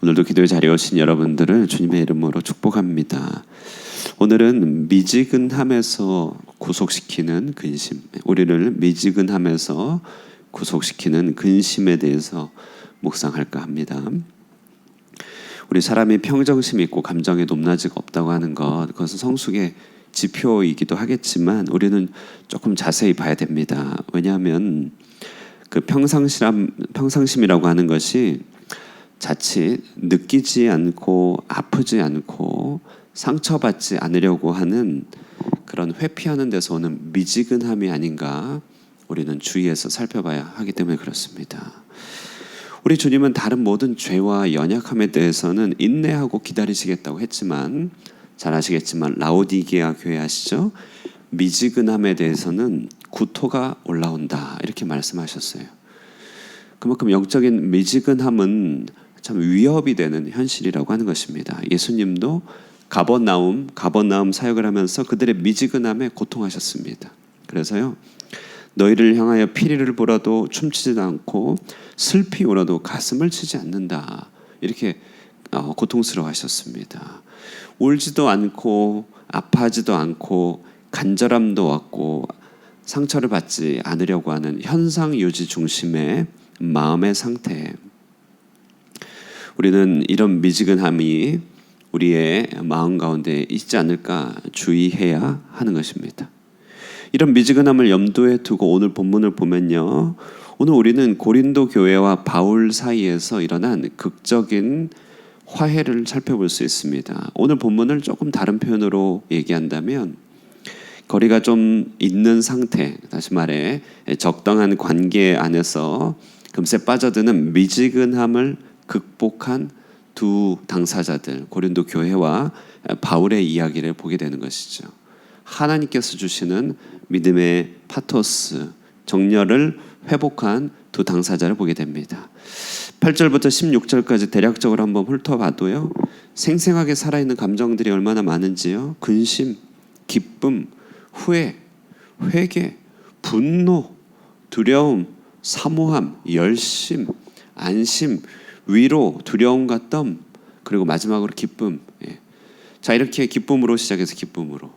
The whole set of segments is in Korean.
오늘도 기도의 자리에 오신 여러분들을 주님의 이름으로 축복합니다. 오늘은 미지근함에서 구속시키는 근심, 우리를 미지근함에서 구속시키는 근심에 대해서 묵상할까 합니다. 우리 사람이 평정심 있고 감정의 높낮이가 없다고 하는 것, 그것은 성숙의 지표이기도 하겠지만 우리는 조금 자세히 봐야 됩니다. 왜냐하면 그 평상심이라고 하는 것이 자칫 느끼지 않고 아프지 않고 상처받지 않으려고 하는 그런 회피하는 데서 오는 미지근함이 아닌가 우리는 주의해서 살펴봐야 하기 때문에 그렇습니다. 우리 주님은 다른 모든 죄와 연약함에 대해서는 인내하고 기다리시겠다고 했지만 잘 아시겠지만 라오디게아 교회 아시죠? 미지근함에 대해서는 구토가 올라온다 이렇게 말씀하셨어요. 그만큼 영적인 미지근함은 참 위협이 되는 현실이라고 하는 것입니다. 예수님도 가버나움 사역을 하면서 그들의 미지근함에 고통하셨습니다. 그래서요, 너희를 향하여 피리를 보라도 춤추지도 않고 슬피 울어도 가슴을 치지 않는다 이렇게 고통스러워하셨습니다. 울지도 않고 아파하지도 않고 간절함도 없고 상처를 받지 않으려고 하는 현상 유지 중심의 마음의 상태. 우리는 이런 미지근함이 우리의 마음 가운데 있지 않을까 주의해야 하는 것입니다. 이런 미지근함을 염두에 두고 오늘 본문을 보면요, 오늘 우리는 고린도 교회와 바울 사이에서 일어난 극적인 화해를 살펴볼 수 있습니다. 오늘 본문을 조금 다른 표현으로 얘기한다면 거리가 좀 있는 상태, 다시 말해 적당한 관계 안에서 금세 빠져드는 미지근함을 극복한 두 당사자들, 고린도 교회와 바울의 이야기를 보게 되는 것이죠. 하나님께서 주시는 믿음의 파토스, 정열을 회복한 두 당사자를 보게 됩니다. 8절부터 16절까지 대략적으로 한번 훑어봐도요, 생생하게 살아있는 감정들이 얼마나 많은지요. 근심, 기쁨, 후회, 회개, 분노, 두려움, 사모함, 열심, 안심, 위로, 두려움과 덤, 그리고 마지막으로 기쁨. 자, 이렇게 기쁨으로 시작해서 기쁨으로.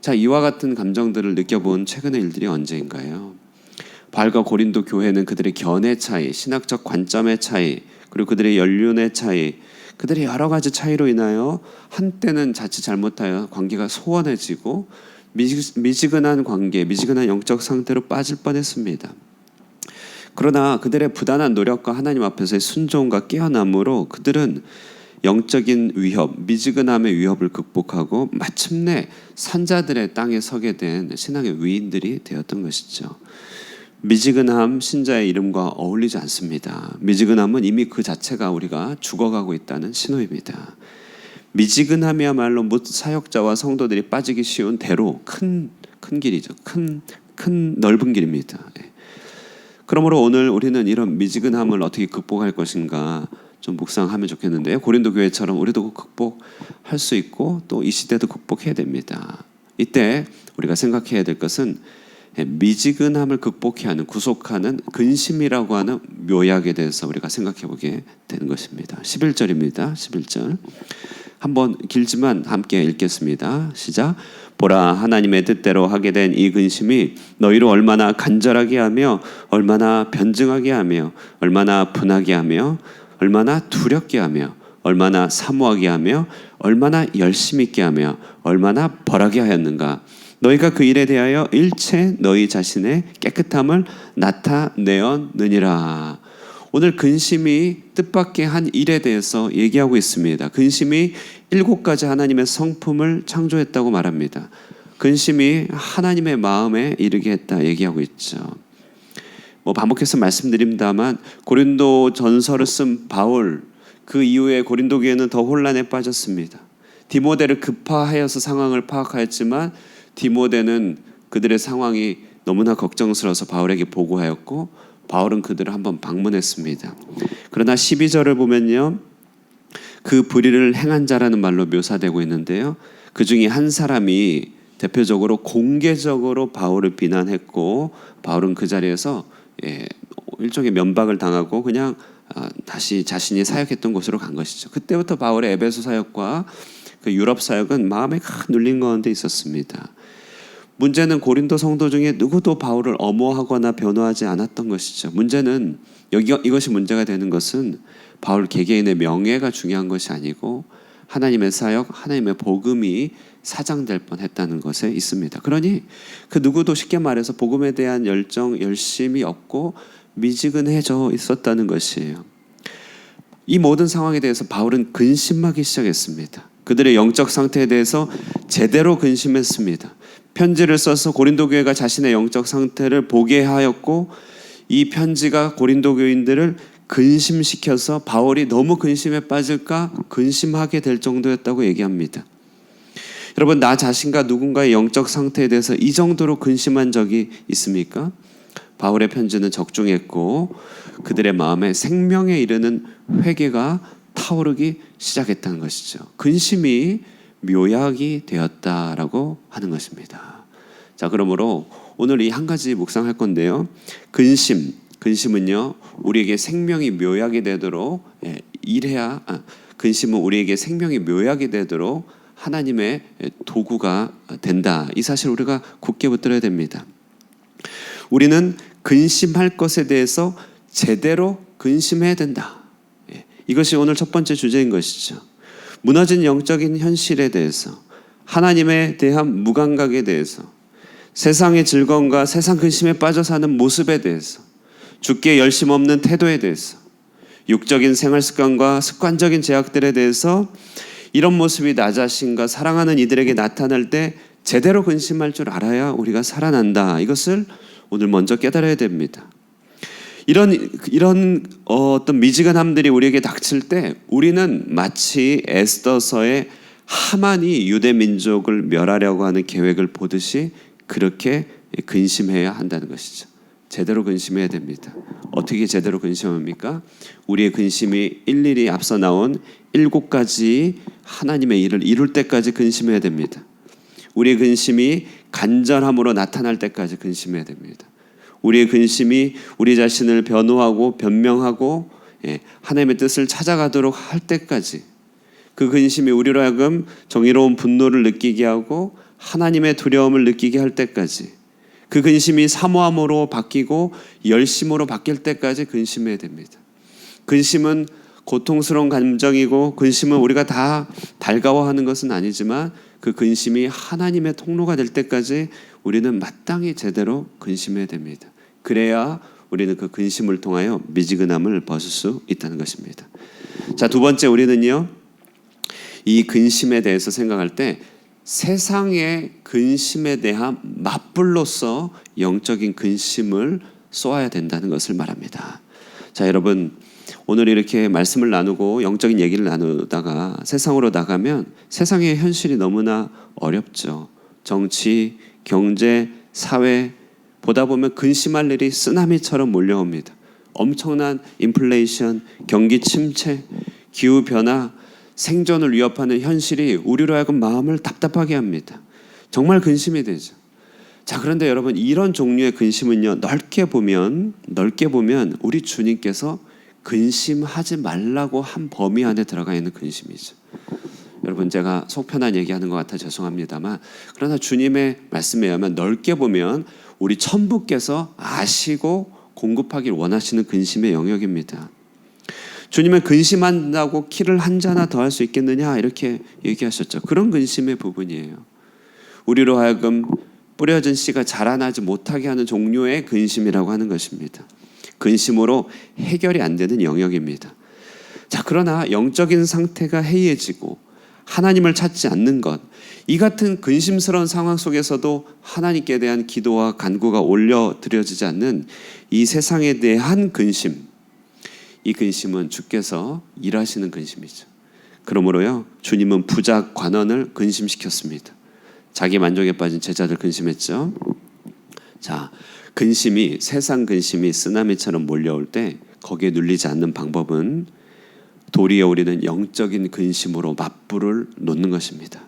자, 이와 같은 감정들을 느껴본 최근의 일들이 언제인가요? 바울과 고린도 교회는 그들의 견해 차이, 신학적 관점의 차이, 그리고 그들의 연륜의 차이, 그들의 여러 가지 차이로 인하여 한때는 자칫 잘못하여 관계가 소원해지고 미지근한 관계, 미지근한 영적 상태로 빠질 뻔했습니다. 그러나 그들의 부단한 노력과 하나님 앞에서의 순종과 깨어남으로 그들은 영적인 위협, 미지근함의 위협을 극복하고 마침내 산자들의 땅에 서게 된 신앙의 위인들이 되었던 것이죠. 미지근함 신자의 이름과 어울리지 않습니다. 미지근함은 이미 그 자체가 우리가 죽어가고 있다는 신호입니다. 미지근함이야말로 못 사역자와 성도들이 빠지기 쉬운 대로 큰 길이죠. 큰 넓은 길입니다. 그러므로 오늘 우리는 이런 미지근함을 어떻게 극복할 것인가 좀 묵상하면 좋겠는데요. 고린도 교회처럼 우리도 극복할 수 있고 또 이 시대도 극복해야 됩니다. 이때 우리가 생각해야 될 것은 미지근함을 극복해야 하는, 구속하는 근심이라고 하는 묘약에 대해서 우리가 생각해 보게 되는 것입니다. 11절입니다. 11절 한번 길지만 함께 읽겠습니다. 시작. 보라, 하나님의 뜻대로 하게 된 이 근심이 너희로 얼마나 간절하게 하며 얼마나 변증하게 하며 얼마나 분하게 하며 얼마나 두렵게 하며 얼마나 사모하게 하며 얼마나 열심 있게 하며 얼마나 벌하게 하였는가. 너희가 그 일에 대하여 일체 너희 자신의 깨끗함을 나타내었느니라. 오늘 근심이 뜻밖의 한 일에 대해서 얘기하고 있습니다. 근심이 7가지 하나님의 성품을 창조했다고 말합니다. 근심이 하나님의 마음에 이르게 했다 얘기하고 있죠. 반복해서 말씀드립니다만 고린도 전서를 쓴 바울, 그 이후에 고린도 교회는 더 혼란에 빠졌습니다. 디모데를 급파하여서 상황을 파악하였지만 디모데는 그들의 상황이 너무나 걱정스러워서 바울에게 보고하였고 바울은 그들을 한번 방문했습니다. 그러나 12절을 보면요, 그 불의를 행한 자라는 말로 묘사되고 있는데요, 그 중에 한 사람이 대표적으로 공개적으로 바울을 비난했고 바울은 그 자리에서 일종의 면박을 당하고 그냥 다시 자신이 사역했던 곳으로 간 것이죠. 그때부터 바울의 에베소 사역과 그 유럽 사역은 마음에 큰 눌린 가운데 있었습니다. 문제는 고린도 성도 중에 누구도 바울을 엄호하거나 변호하지 않았던 것이죠. 문제는 이것이 문제가 되는 것은 바울 개개인의 명예가 중요한 것이 아니고 하나님의 사역, 하나님의 복음이 사장될 뻔했다는 것에 있습니다. 그러니 그 누구도 쉽게 말해서 복음에 대한 열정, 열심이 없고 미지근해져 있었다는 것이에요. 이 모든 상황에 대해서 바울은 근심하기 시작했습니다. 그들의 영적 상태에 대해서 제대로 근심했습니다. 편지를 써서 고린도 교회가 자신의 영적 상태를 보게 하였고 이 편지가 고린도 교인들을 근심시켜서 바울이 너무 근심에 빠질까 근심하게 될 정도였다고 얘기합니다. 여러분, 나 자신과 누군가의 영적 상태에 대해서 이 정도로 근심한 적이 있습니까? 바울의 편지는 적중했고 그들의 마음에 생명에 이르는 회개가 타오르기 시작했다는 것이죠. 근심이 묘약이 되었다라고 하는 것입니다. 자, 그러므로 오늘 이 한 가지 묵상할 건데요. 근심은요 우리에게 생명이 묘약이 되도록 근심은 우리에게 생명이 묘약이 되도록 하나님의 도구가 된다. 이 사실 우리가 굳게 붙들어야 됩니다. 우리는 근심할 것에 대해서 제대로 근심해야 된다. 이것이 오늘 첫 번째 주제인 것이죠. 무너진 영적인 현실에 대해서, 하나님에 대한 무감각에 대해서, 세상의 즐거움과 세상 근심에 빠져 사는 모습에 대해서, 주께 열심 없는 태도에 대해서, 육적인 생활 습관과 습관적인 제약들에 대해서 이런 모습이 나 자신과 사랑하는 이들에게 나타날 때 제대로 근심할 줄 알아야 우리가 살아난다. 이것을 오늘 먼저 깨달아야 됩니다. 이런 어떤 미지근함들이 우리에게 닥칠 때 우리는 마치 에스더서의 하만이 유대 민족을 멸하려고 하는 계획을 보듯이 그렇게 근심해야 한다는 것이죠. 제대로 근심해야 됩니다. 어떻게 제대로 근심합니까? 우리의 근심이 일일이 앞서 나온 7가지 하나님의 일을 이룰 때까지 근심해야 됩니다. 우리의 근심이 간절함으로 나타날 때까지 근심해야 됩니다. 우리의 근심이 우리 자신을 변호하고 변명하고 하나님의 뜻을 찾아가도록 할 때까지, 그 근심이 우리로 하여금 정의로운 분노를 느끼게 하고 하나님의 두려움을 느끼게 할 때까지, 그 근심이 사모함으로 바뀌고 열심으로 바뀔 때까지 근심해야 됩니다. 근심은 고통스러운 감정이고 근심은 우리가 다 달가워하는 것은 아니지만 그 근심이 하나님의 통로가 될 때까지 우리는 마땅히 제대로 근심해야 됩니다. 그래야 우리는 그 근심을 통하여 미지근함을 벗을 수 있다는 것입니다. 자, 두 번째, 우리는요 이 근심에 대해서 생각할 때 세상의 근심에 대한 맞불로서 영적인 근심을 쏘아야 된다는 것을 말합니다. 자, 여러분, 오늘 이렇게 말씀을 나누고 영적인 얘기를 나누다가 세상으로 나가면 세상의 현실이 너무나 어렵죠. 정치, 경제, 사회 보다 보면 근심할 일이 쓰나미처럼 몰려옵니다. 엄청난 인플레이션, 경기 침체, 기후변화, 생존을 위협하는 현실이 우리로 하여금 마음을 답답하게 합니다. 정말 근심이 되죠. 자, 그런데 여러분, 이런 종류의 근심은요 넓게 보면 우리 주님께서 근심하지 말라고 한 범위 안에 들어가 있는 근심이죠. 여러분, 제가 속편한 얘기하는 것 같아 죄송합니다만, 그러나 주님의 말씀에 의하면 넓게 보면 우리 천부께서 아시고 공급하길 원하시는 근심의 영역입니다. 주님은 근심한다고 키를 한 자나 더 할 수 있겠느냐 이렇게 얘기하셨죠. 그런 근심의 부분이에요. 우리로 하여금 뿌려진 씨가 자라나지 못하게 하는 종류의 근심이라고 하는 것입니다. 근심으로 해결이 안 되는 영역입니다. 자, 그러나 영적인 상태가 해이해지고 하나님을 찾지 않는 것, 이 같은 근심스러운 상황 속에서도 하나님께 대한 기도와 간구가 올려드려지지 않는 이 세상에 대한 근심, 이 근심은 주께서 일하시는 근심이죠. 그러므로요 주님은 부자 관원을 근심시켰습니다. 자기 만족에 빠진 제자들 근심했죠. 자, 세상 근심이 쓰나미처럼 몰려올 때 거기에 눌리지 않는 방법은 도리어 우리는 영적인 근심으로 맞불을 놓는 것입니다.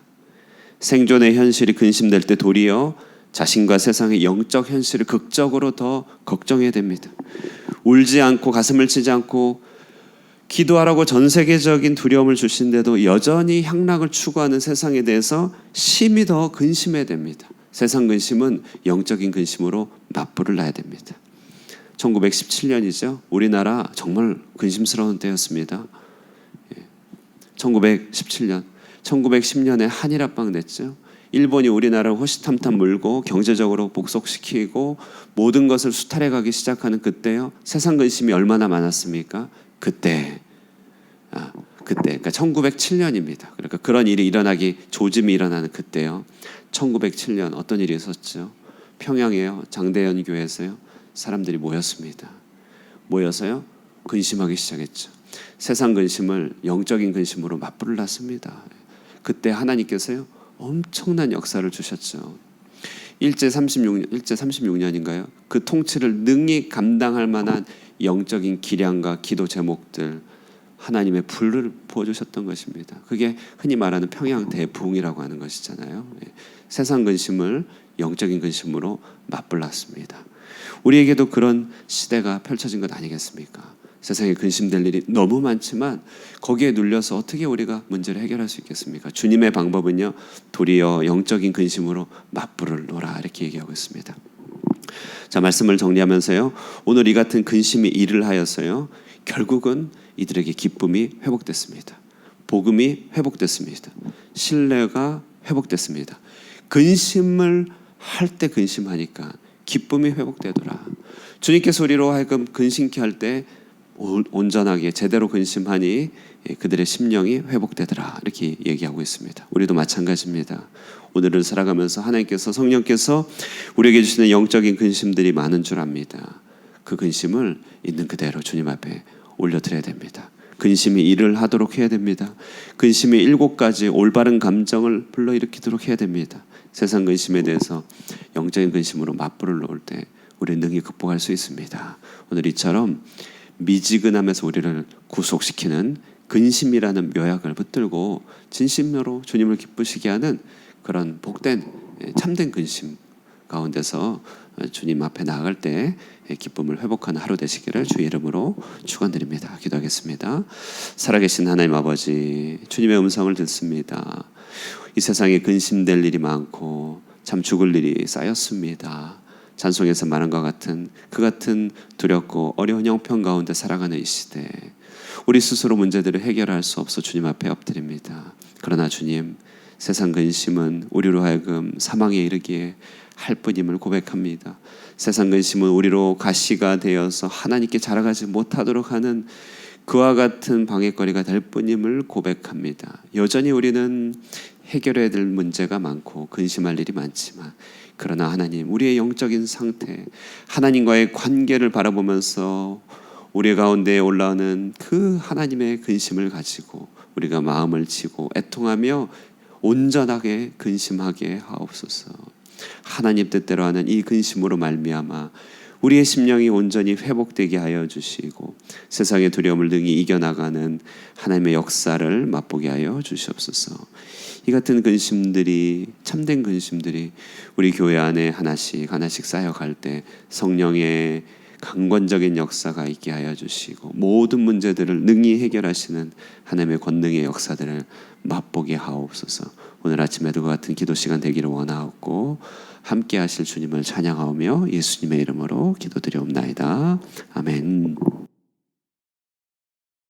생존의 현실이 근심될 때 도리어 자신과 세상의 영적 현실을 극적으로 더 걱정해야 됩니다. 울지 않고 가슴을 치지 않고 기도하라고 전 세계적인 두려움을 주신데도 여전히 향락을 추구하는 세상에 대해서 심히 더 근심해야 됩니다. 세상 근심은 영적인 근심으로 맞불을 놔야 됩니다. 1917년이죠. 우리나라 정말 근심스러운 때였습니다. 1917년, 1910년에 한일합방 냈죠. 일본이 우리나라를 호시탐탐 물고 경제적으로 복속시키고 모든 것을 수탈해 가기 시작하는 그때요. 세상 근심이 얼마나 많았습니까? 그때 그러니까 1907년입니다. 그러니까 그런 일이 일어나기 조짐이 일어나는 그때요. 1907년 어떤 일이 있었죠? 평양에요. 장대현 교회에서요. 사람들이 모였습니다. 모여서요. 근심하기 시작했죠. 세상 근심을 영적인 근심으로 맞불을 놨습니다. 그때 하나님께서요. 엄청난 역사를 주셨죠. 일제 36년인가요? 그 통치를 능히 감당할 만한 영적인 기량과 기도 제목들 하나님의 불을 부어주셨던 것입니다. 그게 흔히 말하는 평양 대부흥이라고 하는 것이잖아요. 세상 근심을 영적인 근심으로 맞불났습니다. 우리에게도 그런 시대가 펼쳐진 것 아니겠습니까? 세상에 근심될 일이 너무 많지만 거기에 눌려서 어떻게 우리가 문제를 해결할 수 있겠습니까? 주님의 방법은요. 도리어 영적인 근심으로 맞불을 놓으라 이렇게 얘기하고 있습니다. 자, 말씀을 정리하면서요. 오늘 이 같은 근심이 일을 하여서요. 결국은 이들에게 기쁨이 회복됐습니다. 복음이 회복됐습니다. 신뢰가 회복됐습니다. 근심을 할 때 근심하니까 기쁨이 회복되더라. 주님께서 우리로 하여금 근심케 할 때 온전하게 제대로 근심하니 그들의 심령이 회복되더라 이렇게 얘기하고 있습니다. 우리도 마찬가지입니다. 오늘을 살아가면서 하나님께서 성령께서 우리에게 주시는 영적인 근심들이 많은 줄 압니다. 그 근심을 있는 그대로 주님 앞에 올려드려야 됩니다. 근심이 일을 하도록 해야 됩니다. 근심이 7가지 올바른 감정을 불러일으키도록 해야 됩니다. 세상 근심에 대해서 영적인 근심으로 맞불을 놓을 때 우리는 능히 극복할 수 있습니다. 오늘 이처럼 미지근함에서 우리를 구속시키는 근심이라는 묘약을 붙들고 진심으로 주님을 기쁘시게 하는 그런 복된 참된 근심 가운데서 주님 앞에 나아갈 때 기쁨을 회복하는 하루 되시기를 주의 이름으로 축원드립니다. 기도하겠습니다. 살아계신 하나님 아버지, 주님의 음성을 듣습니다. 이 세상에 근심될 일이 많고 참 죽을 일이 쌓였습니다. 찬송에서 말한 것 같은 그 같은 두렵고 어려운 형편 가운데 살아가는 이 시대, 우리 스스로 문제들을 해결할 수 없어 주님 앞에 엎드립니다. 그러나 주님, 세상 근심은 우리로 하여금 사망에 이르게 할 뿐임을 고백합니다. 세상 근심은 우리로 가시가 되어서 하나님께 자라가지 못하도록 하는 그와 같은 방해거리가 될 뿐임을 고백합니다. 여전히 우리는 해결해야 될 문제가 많고 근심할 일이 많지만, 그러나 하나님, 우리의 영적인 상태, 하나님과의 관계를 바라보면서 우리 가운데 올라오는 그 하나님의 근심을 가지고 우리가 마음을 치고 애통하며 온전하게 근심하게 하옵소서. 하나님 뜻대로 하는 이 근심으로 말미암아 우리의 심령이 온전히 회복되게 하여 주시고 세상의 두려움을 능히 이겨나가는 하나님의 역사를 맛보게 하여 주시옵소서. 이 같은 근심들이, 참된 근심들이 우리 교회 안에 하나씩 쌓여갈 때 성령의 강권적인 역사가 있게 하여 주시고 모든 문제들을 능히 해결하시는 하나님의 권능의 역사들을 맛보게 하옵소서. 오늘 아침에도 같은 기도 시간 되기를 원하옵고 함께 하실 주님을 찬양하오며 예수님의 이름으로 기도드리옵나이다. 아멘.